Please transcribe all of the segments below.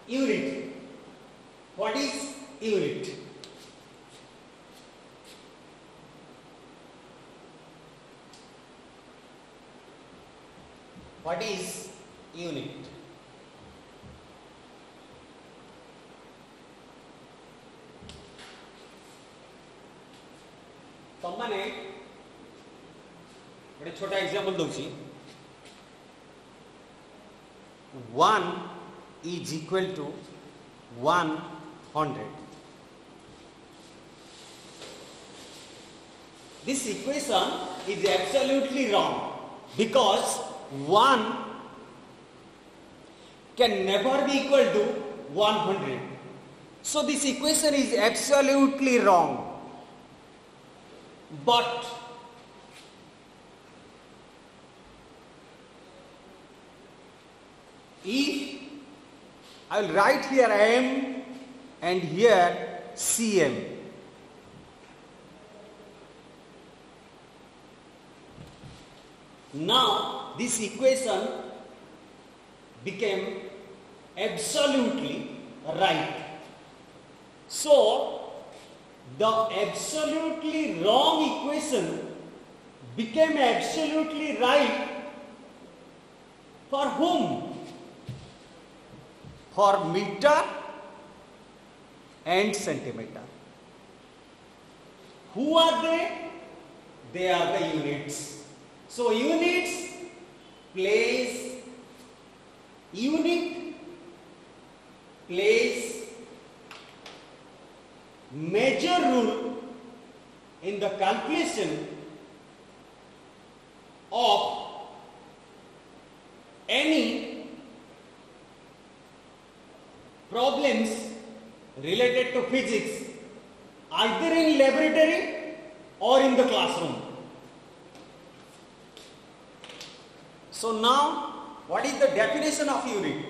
Unit. What is unit? What is unit? तमने गोटे छोटा एग्जांपल दूसरी 1 is equal to 100. This equation is absolutely wrong because 1 can never be equal to 100. So this equation is absolutely wrong. But if I will write here m and here cm, now this equation became absolutely right. So the absolutely wrong equation became absolutely right for whom? For meter and centimeter. Who are they? They are the units. So unit plays major role in the calculation of any problems related to physics, either in laboratory or in the classroom. So now, what is the definition of unit?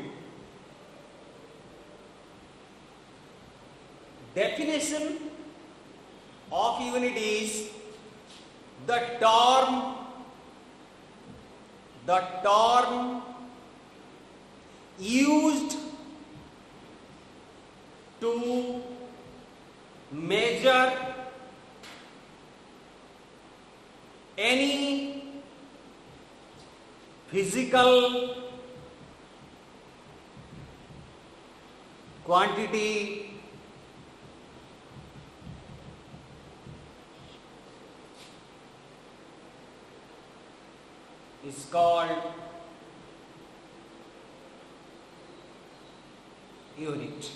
Definition of unit is the term used to measure any physical quantity is called unit.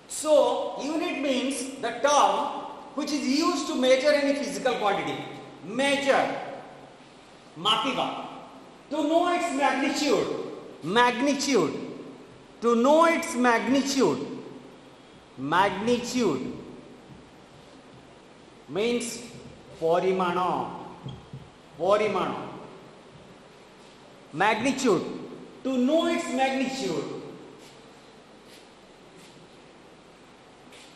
So, unit means the term which is used to measure any physical quantity. Measure, mapiba, to know its magnitude, to know its magnitude means parimana, magnitude, to know its magnitude.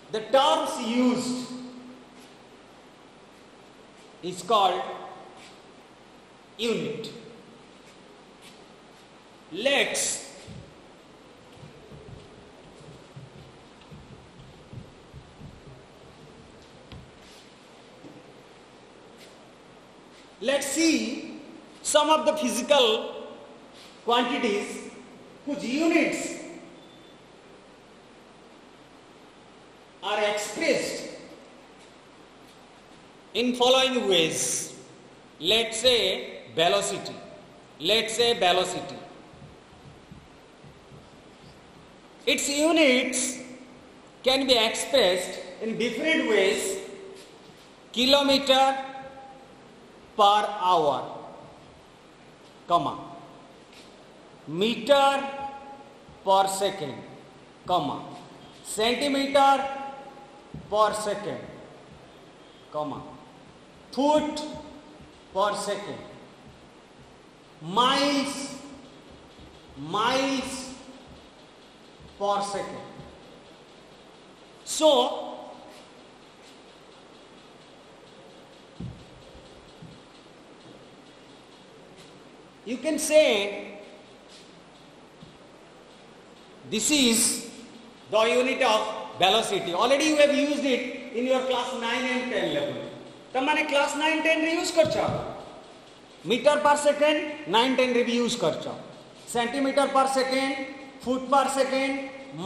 The terms used is called unit. Let's see some of the physical quantities whose units are expressed in following ways. Let's say velocity. Its units can be expressed in different ways. Kilometer per hour, comma, meter per second, comma, centimeter per second, comma, foot per second, miles per second. So, you can say This is the unit of velocity. Already you have used it in your class 9 and 10 level. તમારે class 9 10 રે use કરજો. Metre પર second 9 10 રે use કરજો. Centimetre પર second, ફૂટ પર second,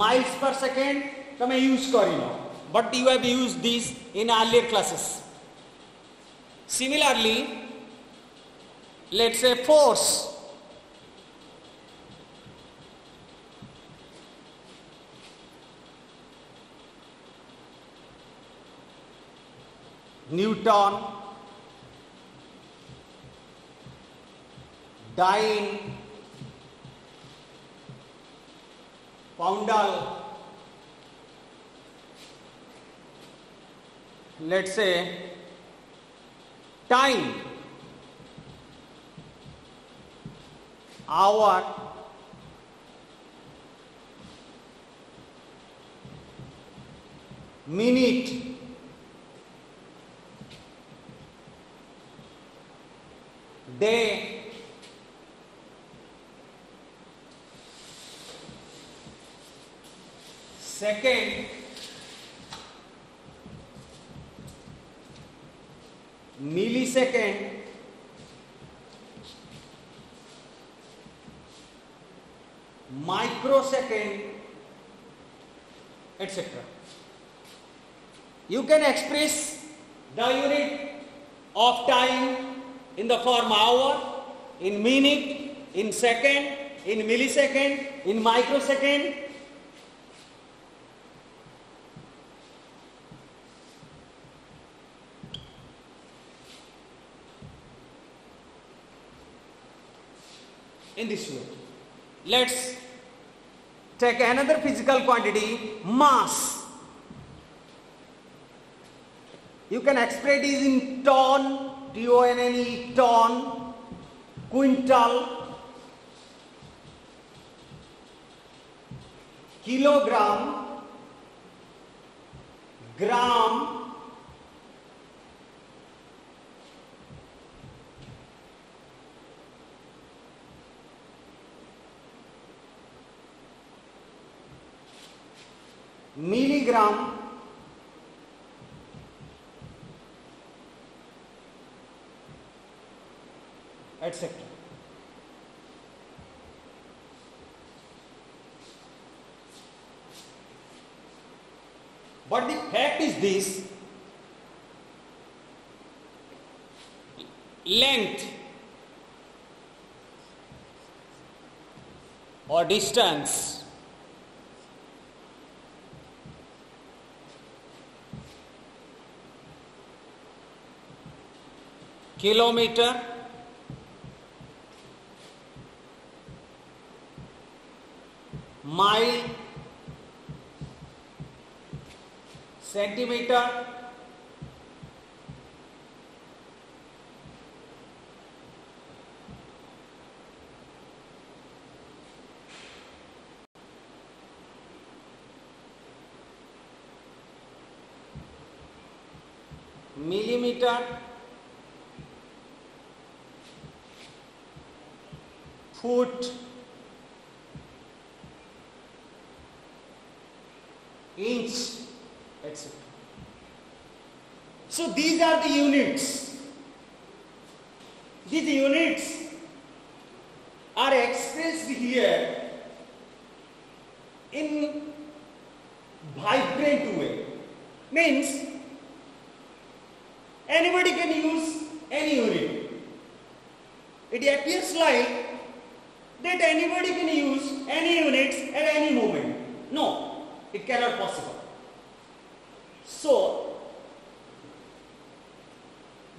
miles પર second તમે યુઝ કરી લો. But you have used this in earlier classes. Similarly, let's say force. Newton, Dyne, Poundal, let's say time, hour, minute, day, second, millisecond, microsecond, etc. You can express the unit of time in the form hour, in minute, in second, in millisecond, in microsecond. In this way. Let's take another physical quantity, mass. You can express it in ton, T-O-N-N-E, ton, quintal, kilogram, gram, milligram, etc. But the fact is this: length or distance kilometer, mile, centimeter, millimeter, foot, inch, etc. So these are the units. These units are expressed here in vibrant way. Means anybody can use any unit. It appears like that anybody can use any units at any moment. No, it cannot possible. So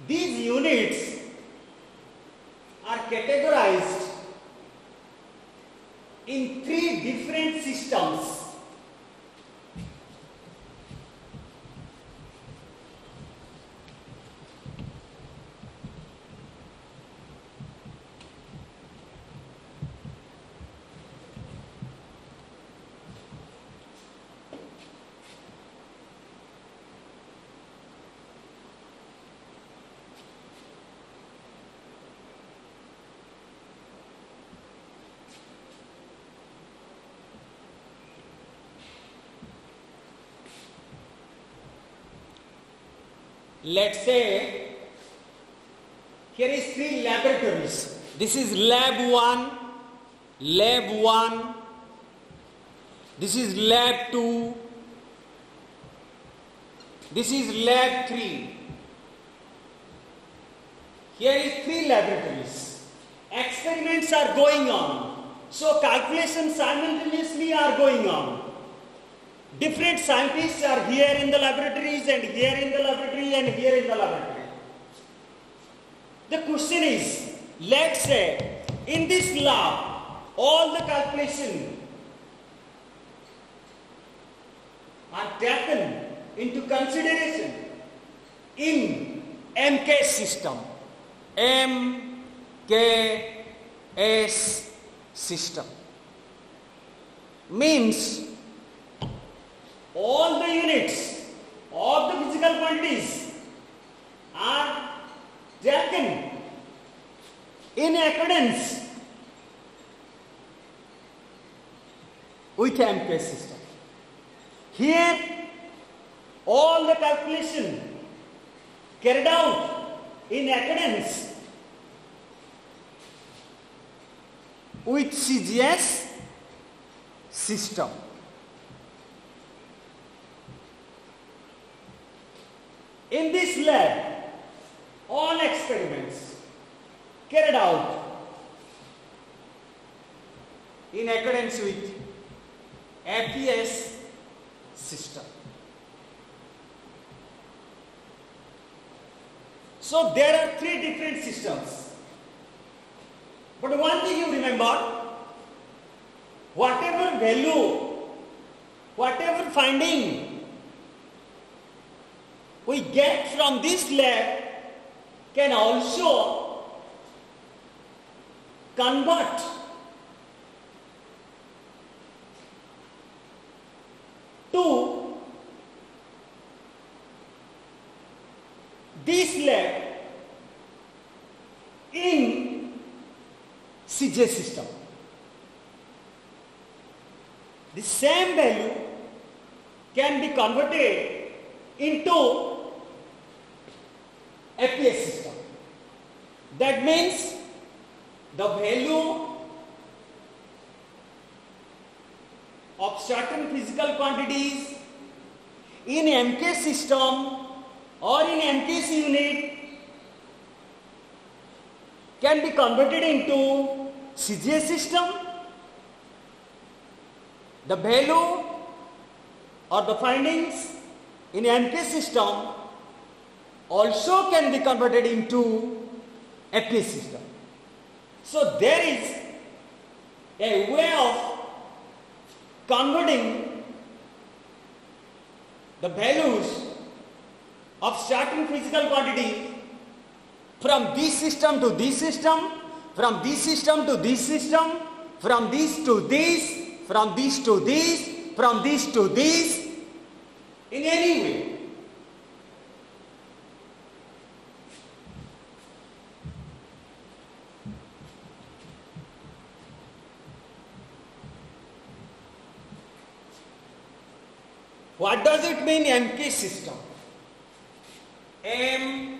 these units are categorized in 3 different systems. let's say here is 3 laboratories. This is lab 1, lab 1, this is lab 2, this is lab 3. Here is 3 laboratories. Experiments are going on. So calculations simultaneously are going on. Different scientists are here in the laboratories and here in the laboratory and here in the laboratory. The question is, let's say in this lab all the calculations are taken into consideration in MK system. MKS system means all the units of the physical quantities are taken in accordance with MK system. Here all the calculation carried out in accordance with CGS system. In this lab, all experiments carried out in accordance with FES system. So there are 3 different systems. But one thing you remember, whatever value, whatever finding we get from this lab can also convert to this lab in CJ system. The same value can be converted into FES system. That means the value of certain physical quantities in MK system or in MKS unit can be converted into CGS system. The value or the findings in MK system also can be converted into FES system. So there is a way of converting the values of certain physical quantities from this system to this system, from this system to this system, from this to this, from this to this, from this to this, in any way. What does it mean MK system? MKS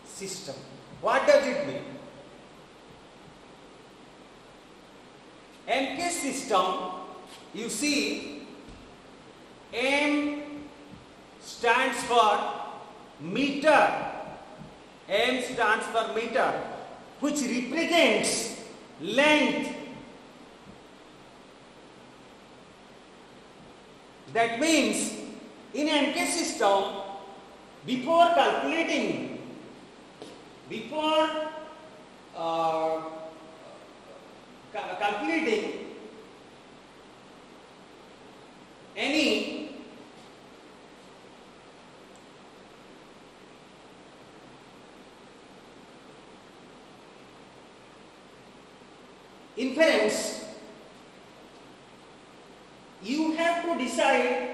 system. What does it mean? MK system, you see, M stands for meter. M stands for meter, which represents length. That means in MK system, before calculating, calculating any inference, you have to decide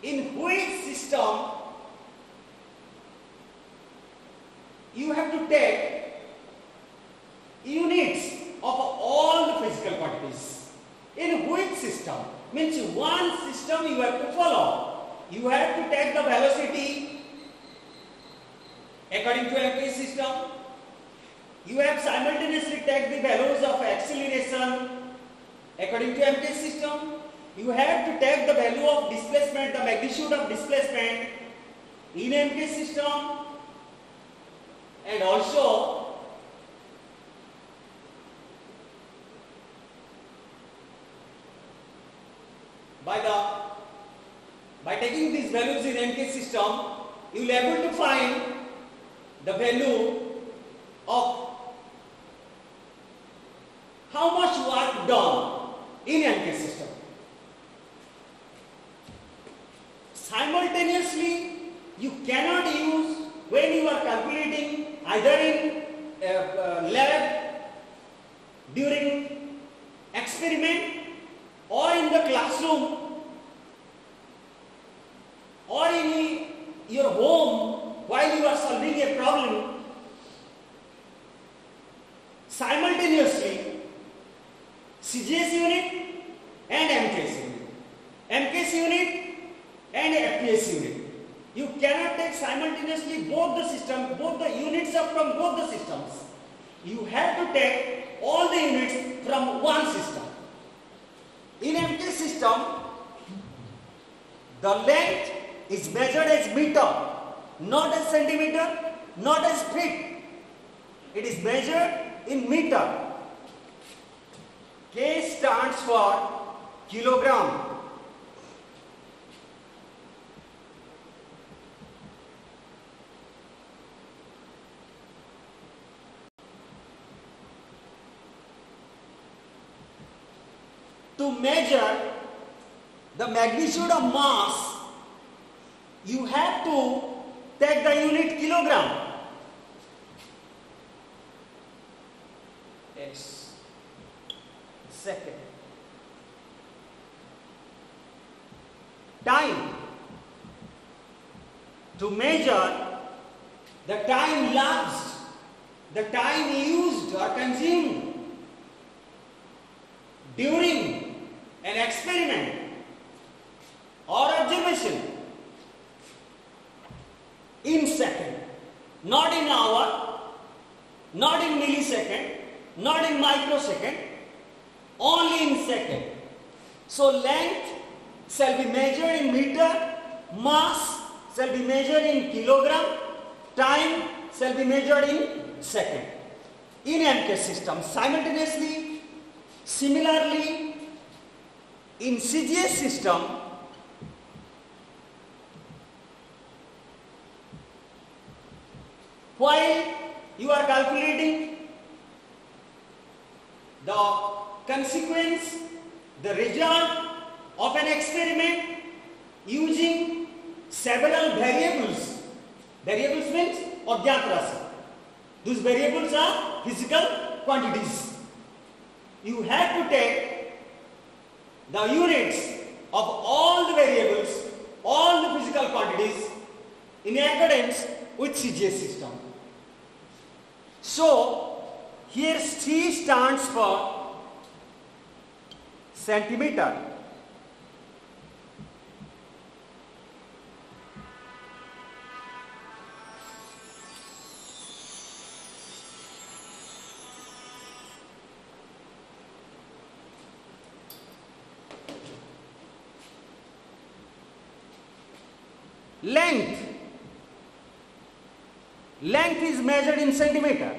in which system you have to take units of all the physical quantities. In which system. Means one system you have to follow. You have to take the velocity according to MK system. You have simultaneously take the values of acceleration according to MK system. You have to take the value of displacement, the magnitude of displacement in MK system, and also by taking these values in MK system, you will be able to find the value of how much work done in MK system. Simultaneously, you cannot use when you are calculating either in lab during experiment or in the classroom or in your home while you are solving a problem. Simultaneously, CGS unit and MKS unit, MKS unit and FPS unit. You cannot take simultaneously both the system, both the units are from both the systems. You have to take all the units from one system. In MK system, the length is measured as meter, not as centimeter, not as feet. It is measured in meter. K stands for kilogram. To measure the magnitude of mass, you have to take the unit kilogram. X second. Time. To measure the time lapsed, the time used or consumed during an experiment or observation in second, not in hour, not in millisecond, not in microsecond, only in second. So length shall be measured in meter, mass shall be measured in kilogram, time shall be measured in second. In MK system, simultaneously, similarly, in CGS system, while you are calculating the consequence, the result of an experiment using several variables. Variables means Ajnat Rashi. Those variables are physical quantities. You have to take the units of all the variables, all the physical quantities in accordance with CGS system. So, here C stands for centimeter. Length. Length is measured in centimeter.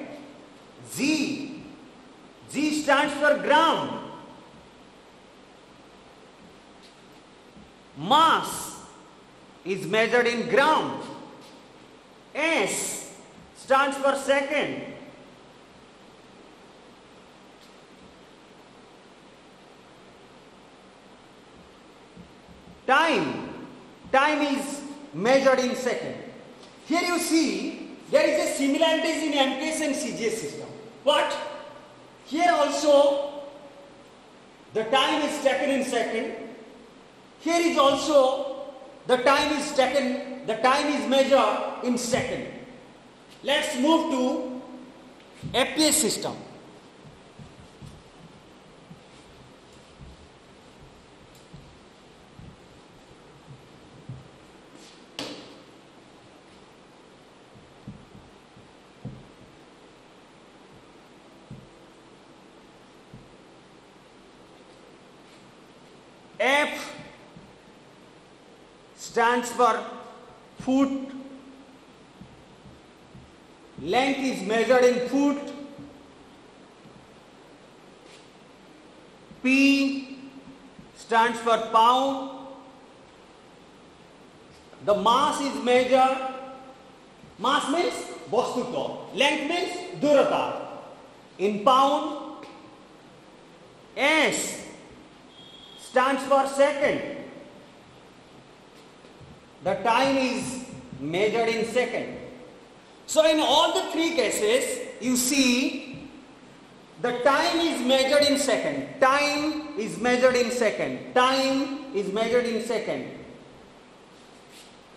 G. G stands for gram. Mass is measured in gram. S stands for second. Time. Time is measured in second. Here you see there is a similarities in MKS and CGS system. But here also the time is taken in second. Here is also the time is taken, the time is measured in second. Let's move to FPS system. F stands for foot. Length is measured in foot. P stands for pound. The mass is measured. Mass means vastuto. Length means durata. In pound. S stands for second. The time is measured in second. So in all the three cases, you see the time is measured in second. Time is measured in second. Time is measured in second.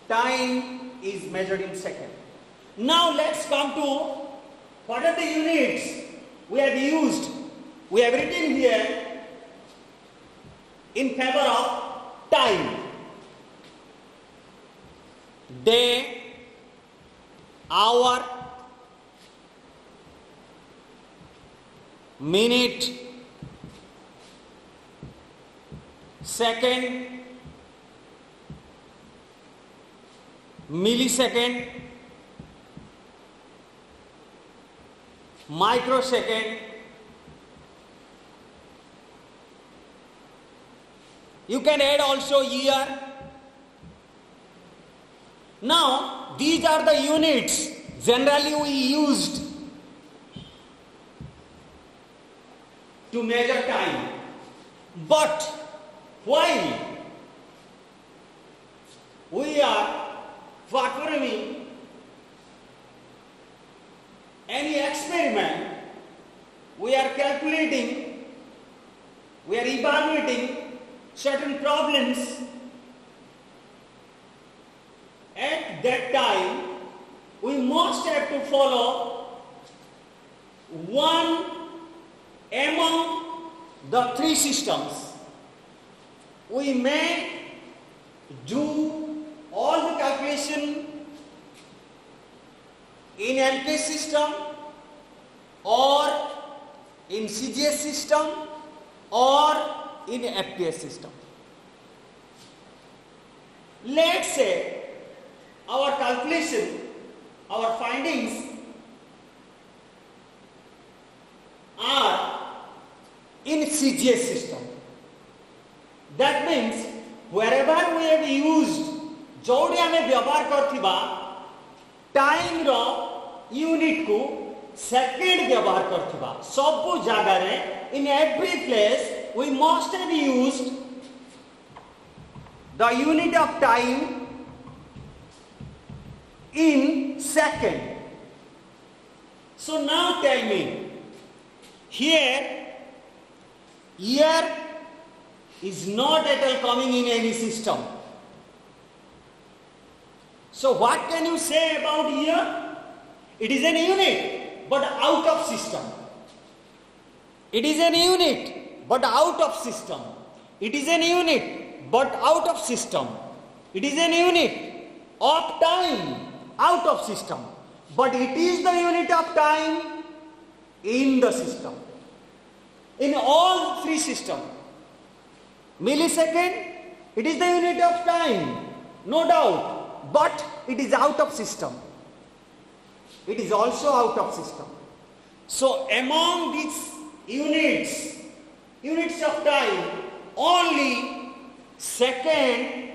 Time is measured in second. Now let's come to what are the units we have used. We have written here in favor of time. Day, hour, minute, second, millisecond, microsecond. You can add also year. Now, these are the units generally we used to measure time. But while we are performing any experiment, we are calculating, we are evaluating certain problems. At that time, we must have to follow one among the three systems. We may do all the calculation in MK system or in CGS system or in FPS system. Let's say our calculation, our findings are in CGS system. That means wherever we have used, जोड़े हमें व्यवहार करथिबा time रो unit को second व्यवहार करथिबा सब जगह रे in every place we must have used the unit of time in second. So now tell me, here year is not at all coming in any system. So what can you say about year? It is an unit but out of system. It is an unit but out of system. It is an unit but out of system. It is an unit of time out of system, but it is the unit of time in the system. In all three systems, millisecond, it is the unit of time, no doubt, but it is out of system. It is also out of system. So among these units of time, only second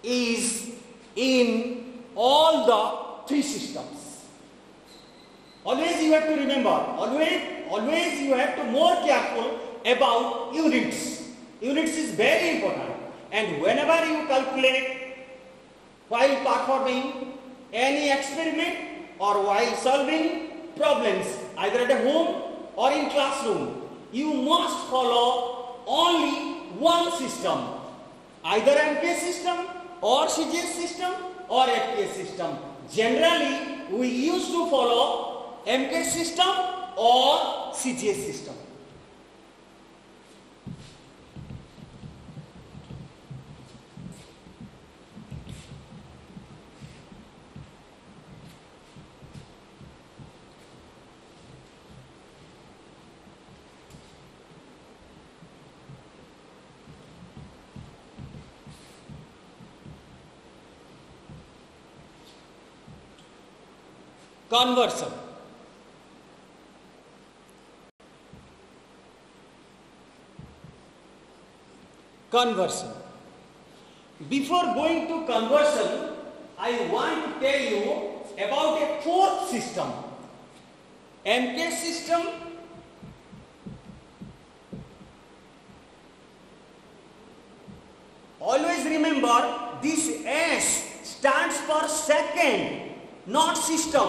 is in all the three systems. Always you have to remember, always you have to more careful about units. Units is very important, and whenever you calculate while performing any experiment or while solving problems either at home or in classroom, you must follow only one system, either MK system or CGS system or FPS system. Generally, we used to follow MK system or CGS system. conversion. Conversion. Before going to conversion, I want to tell you about a fourth system, MK system. Always remember, this S stands for second, not system.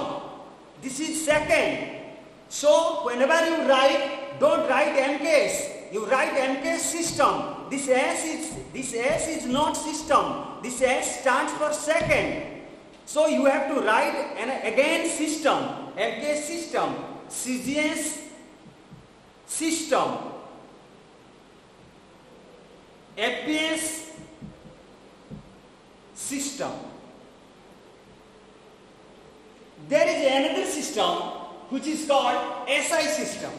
This is second. So whenever you write, don't write MKS. You write MK system. This S is not system. This S stands for second. So you have to write again system, MK system, CGS system, FPS system. There is another system which is called SI system.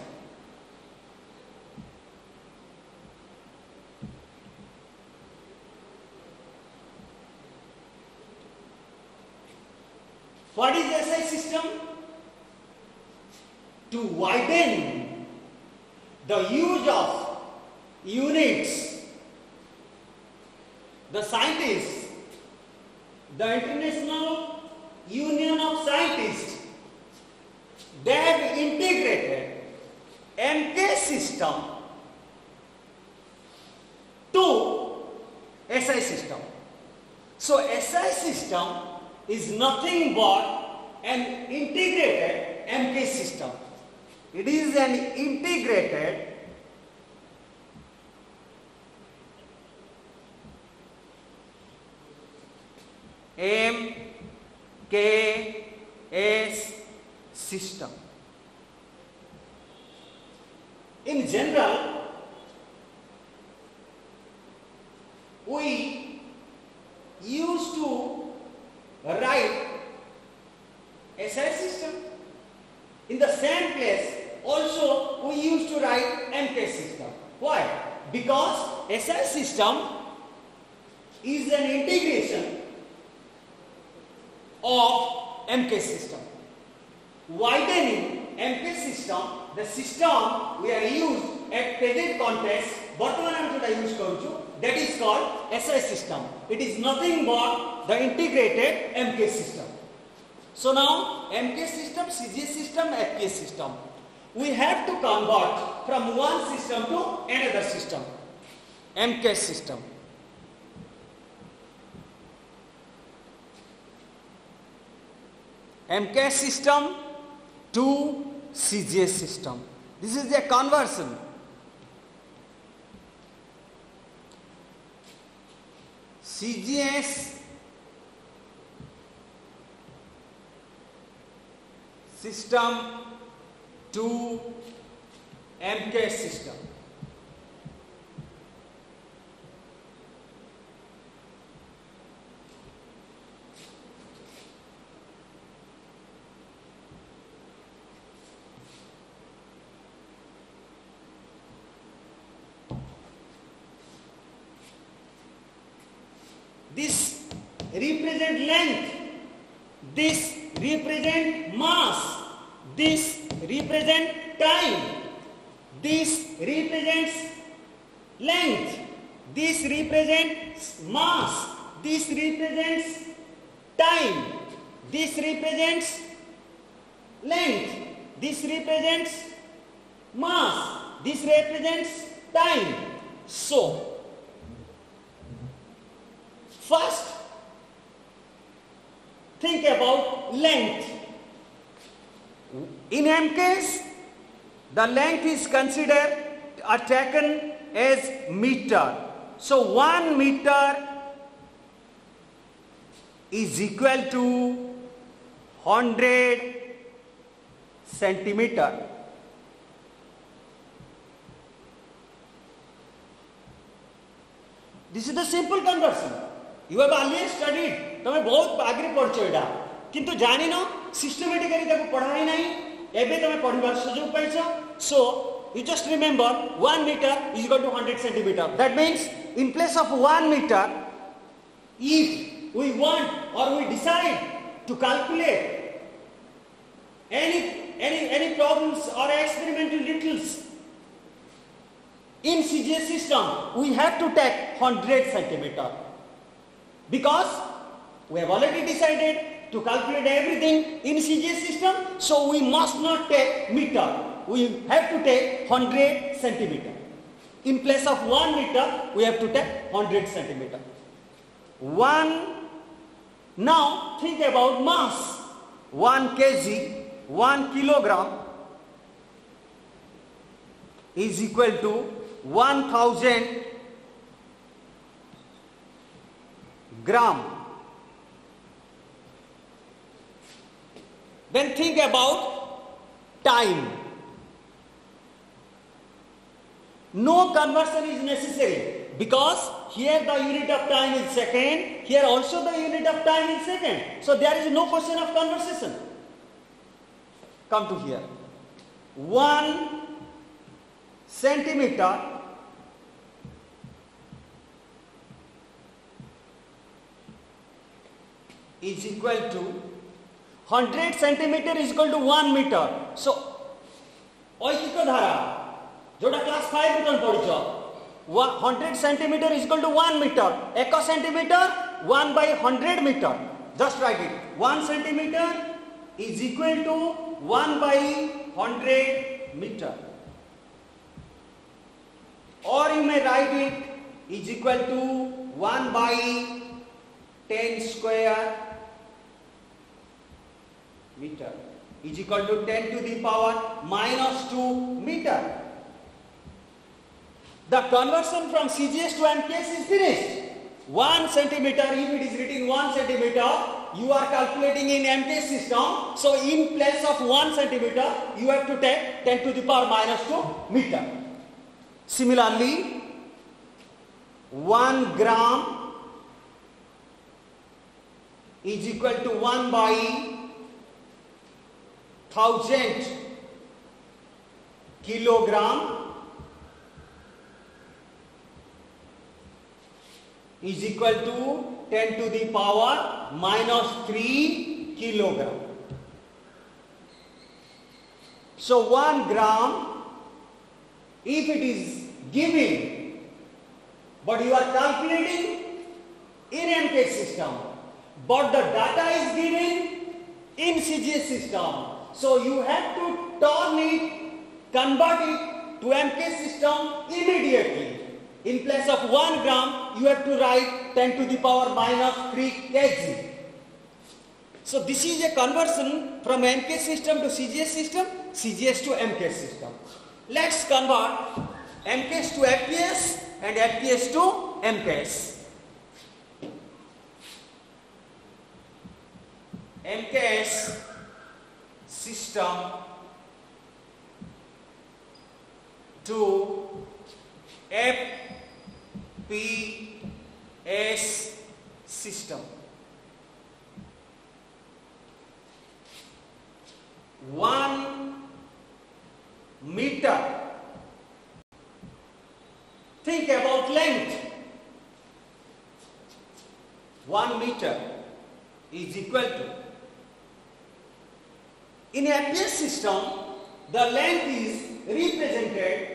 What is SI system? To widen the use of units, the scientists, the International Union of Scientists, they have integrated MK system to SI system. So SI system is nothing but an integrated MK system. It is an integrated MKS system. In general, we used to write SI system. In the same place, also we used to write MK system. Why? Because SI system is an integration of MK system. Widening MK system, the system we are used at present context, that is called SI system. It is nothing but the integrated MK system. So now MK system, CGS system, FPS system. We have to convert from one system to another system. MK system. MK system to CGS system. This is a conversion. CGS system to MK system. This represent length, this represent mass, this represent time, this represents length, this represents mass, this represents time, this represents length, this represents mass, this represents time. So first, think about length. In MKs, the length is considered or taken as meter. So 1 meter is equal to 100 centimeter. This is the simple conversion. You have already studied. तुमे बहुत आगे पढ़छ एटा किंतु जानि न systematically ताको पढ़ाई नाही एबे तुमे पढ़िबार सुयोग पाइछ. So you just remember 1 meter is equal to 100 centimeter. That means in place of 1 meter, if we want or we decide to calculate Any problems or experimental details? In CGS system, we have to take 100 centimeter because we have already decided to calculate everything in CGS system, so we must not take meter. We have to take 100 centimeter. In place of 1 meter, we have to take 100 centimeter. Now think about mass. 1 kg, 1 kilogram is equal to 1000 gram. Then think about time. No conversion is necessary because here the unit of time is second, here also the unit of time is second. So there is no question of conversion. Come to here. 1 centimeter is equal to 100 centimeter is equal to 1 meter. So, ঐকিক ধারা जोटा class 5 रे पढ़िछ 100 centimeter is equal to 1 meter. 1 centimeter 1 by 100 meter. Just write it. 1 centimeter is equal to 1 by 100 meter. Or you may write it is equal to 1 by 10 square meter is equal to 10 to the power minus 2 meter. The conversion from CGS to MKS is finished. 1 centimeter, if it is written 1 centimeter, you are calculating in MKS system. So in place of 1 centimeter, you have to take 10 to the power minus 2 meter. Similarly, 1 gram is equal to 1 by 1000 kilogram is equal to 10 to the power minus 3 kilogram. So 1 gram, if it is given, but you are calculating in MKS system, but the data is given in CGS system. So you have to turn it, convert it to MKS system immediately. In place of 1 gram, you have to write 10 to the power minus 3 kg. So this is a conversion from MKS system to CGS system, CGS to MKS system. Let's convert MKS to FPS and FPS to MKS. MKS system to FPS system. 1 meter. Think about length. 1 meter is equal to, in FPS system, the length is represented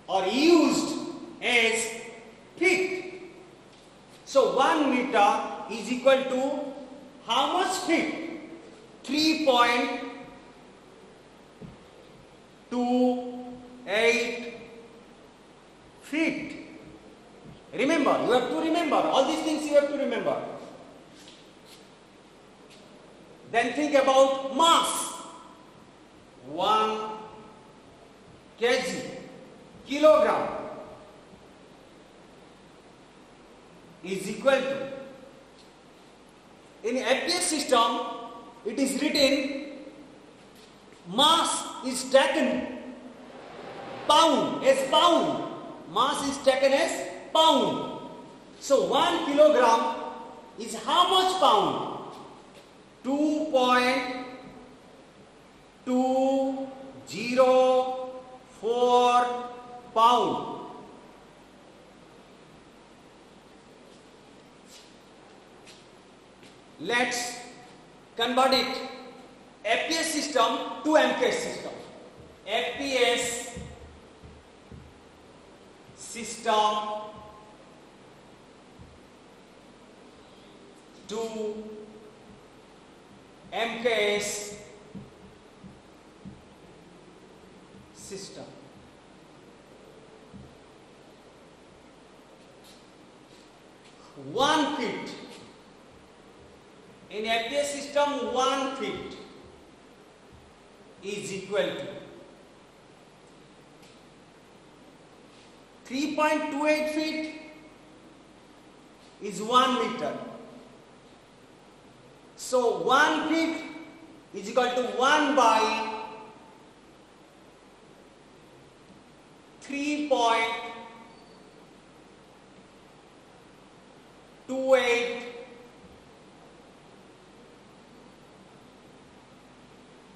or used as feet. So 1 meter is equal to how much feet? 3.28 feet. Remember, you have to remember all these things, you have to remember. Then think about mass. 1 kg, kilogram is equal to, in FPS system, it is written mass is taken pound, as pound. Mass is taken as pound. So 1 kilogram is how much pound? 2.204 pound. Let's convert it. FPS system to MKS system. FPS system to MKS system. One feet. In FPS system, 1 feet is equal to 3.28 feet is 1 meter. So 1 feet is equal to 1 by 3.28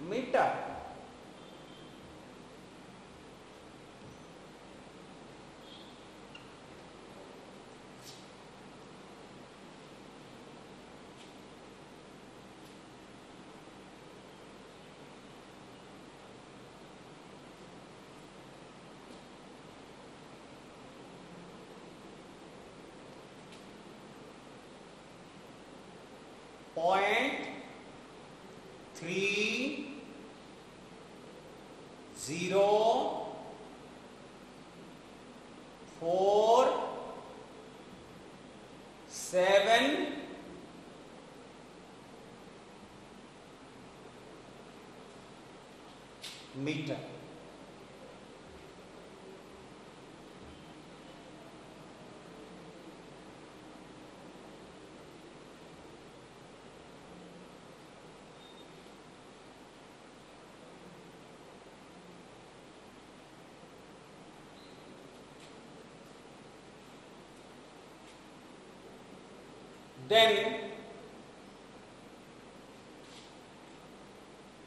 meter. Point 3 0 4 7 meter. Then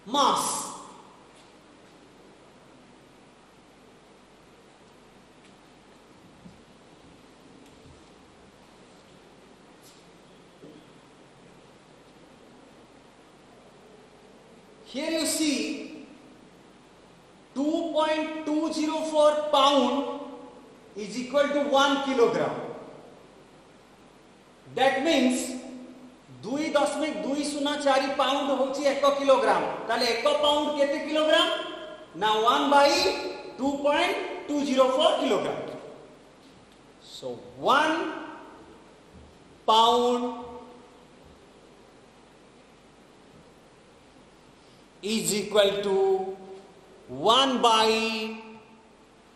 mass. Here you see 2.204 pound is equal to 1 kilogram. That means 2.204 pound होची 1 kilogram. ताले 1 pound केते kilogram ना 1 by 2.204 kilogram. So 1 pound is equal to 1 by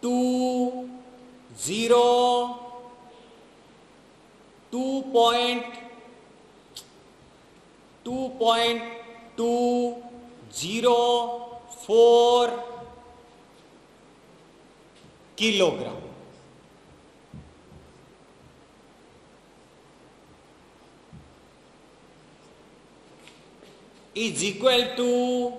2.204 kilogram. Is equal to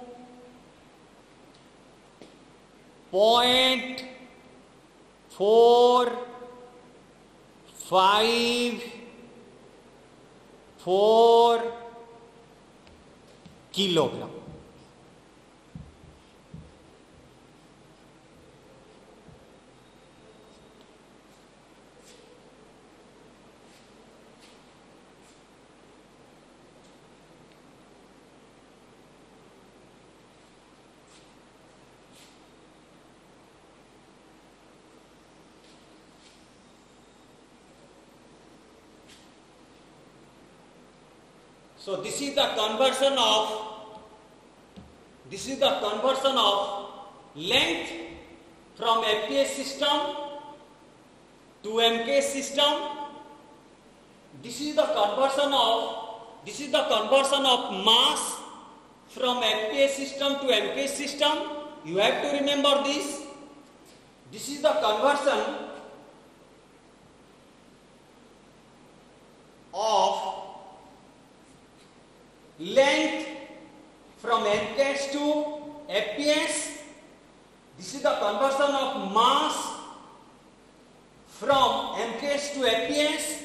0.454 kilogram. So this is the conversion of length from FPS system to MKS system. This is the conversion of mass from FPS system to MKS system. You have to remember this. This is the conversion of length from MKS to FPS. This is the conversion of mass from MKS to FPS.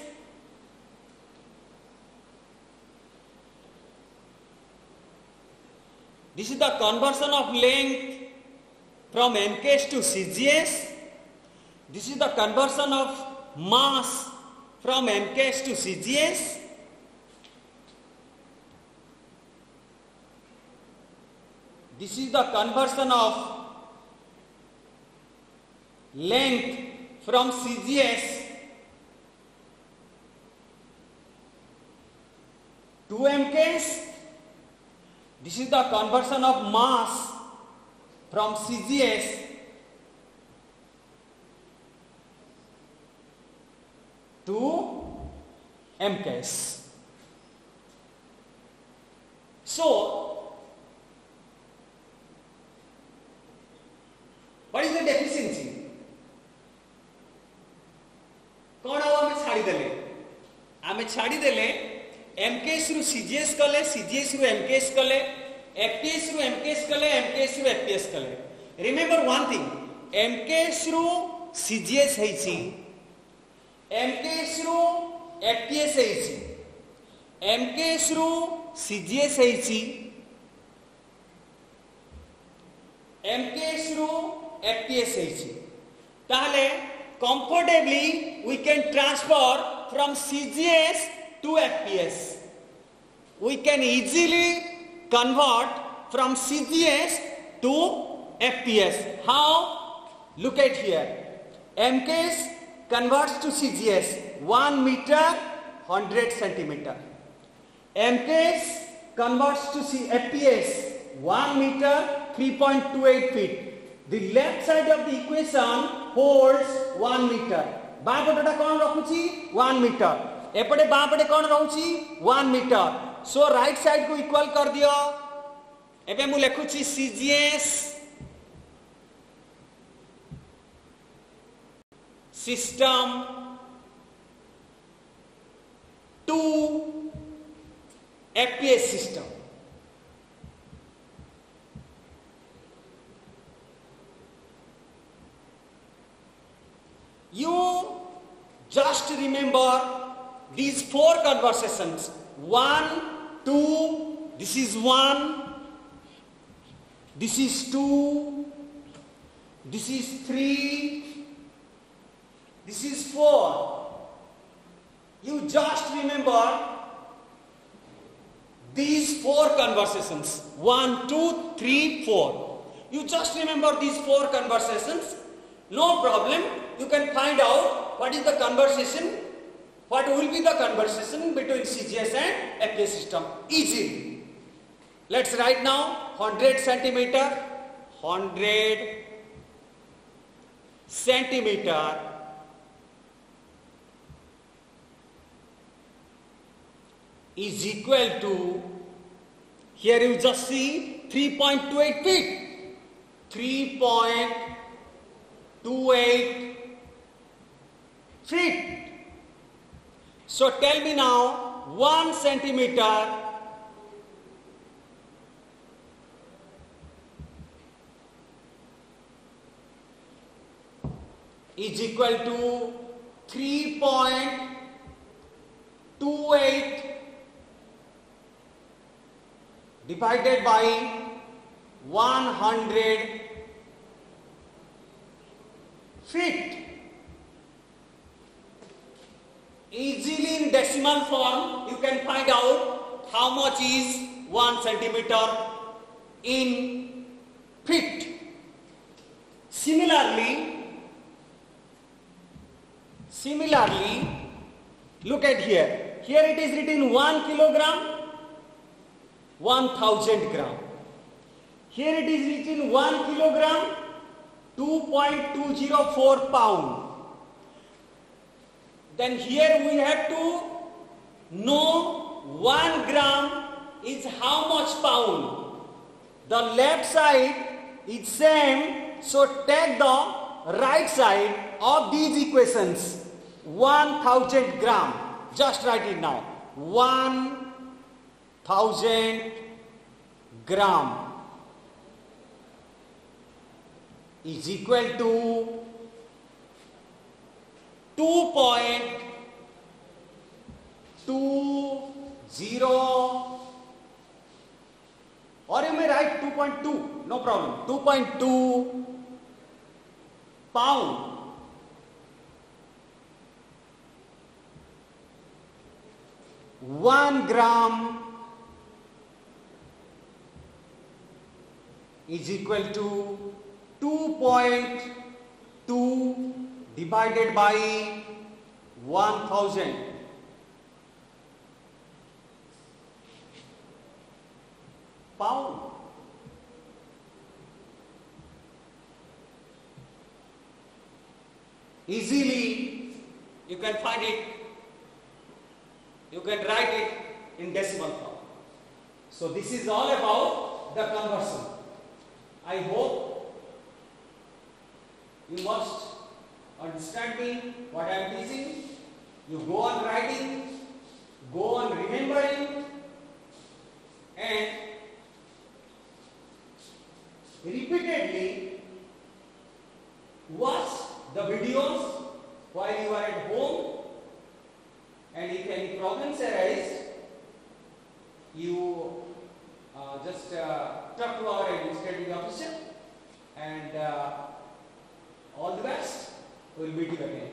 This is the conversion of length from MKS to CGS. This is the conversion of mass from MKS to CGS. This is the conversion of length from CGS to MKS. This is the conversion of mass from CGS to MKS. So, what is the deficiency? कौन आम छाड़ी देले MKS रु CGS कले, CGS रु MKS कले, FPS रु MKS कले, एमकेएस रु एफपीएस कले. रिमेंबर वन थिंग, एमकेएस रु सीजीएस हेछि, एमकेएस रु एफपीएस हेछि, एमकेएस रु सीजीएस हेछि, एमकेएस रु एफपीएस हेछि. ताहले comfortably we can transfer from CGS to FPS. We can easily convert from CGS to FPS. How? Look at here. MKS converts to CGS 1 meter 100 centimeter. MKS converts to FPS 1 meter 3.28 feet. The left side of the equation holds 1 meter. बापटा कौन रखुची 1 metre, एपटे बापटे कौन रहुची 1 meter. So right side को equal कर दियो. एबे मु लिखुची CGS system to FPS system. You just remember these 4 conversations. 1, 2, this is 1, this is 2, this is 3, this is 4. You just remember these 4 conversations. 1, 2, 3, 4. You just remember these 4 conversations. No problem. You can find out what is the conversation, what will be the conversation between CGS and FPS system easily. Let's write now 100 centimeter, 100 centimeter is equal to, here you just see 3.28 feet, 3.28 feet. So tell me now 1 centimeter is equal to 3.28 divided by 100 feet. Easily in decimal form you can find out how much is 1 centimeter in feet. Similarly, look at here. Here it is written 1 kilogram, 1000 gram. Here it is written 1 kilogram, 2.204 pound. Then here we have to know 1 gram is how much pound. The left side is same, so take the right side of these equations. 1000 gram. Just write it now. 1000 gram is equal to 2.20 or you may write 2.2, no problem. 2.2 pound. One gram is equal to 2.2 divided by 1000. Pound. Easily you can find it, you can write it in decimal form. So this is all about the conversion. I hope you must understand me what I am teaching. You go on writing, go on remembering, and repeatedly watch the videos while you are at home, and if any problems arise, you just talk to our administrative officer, and all the best. We will meet you again.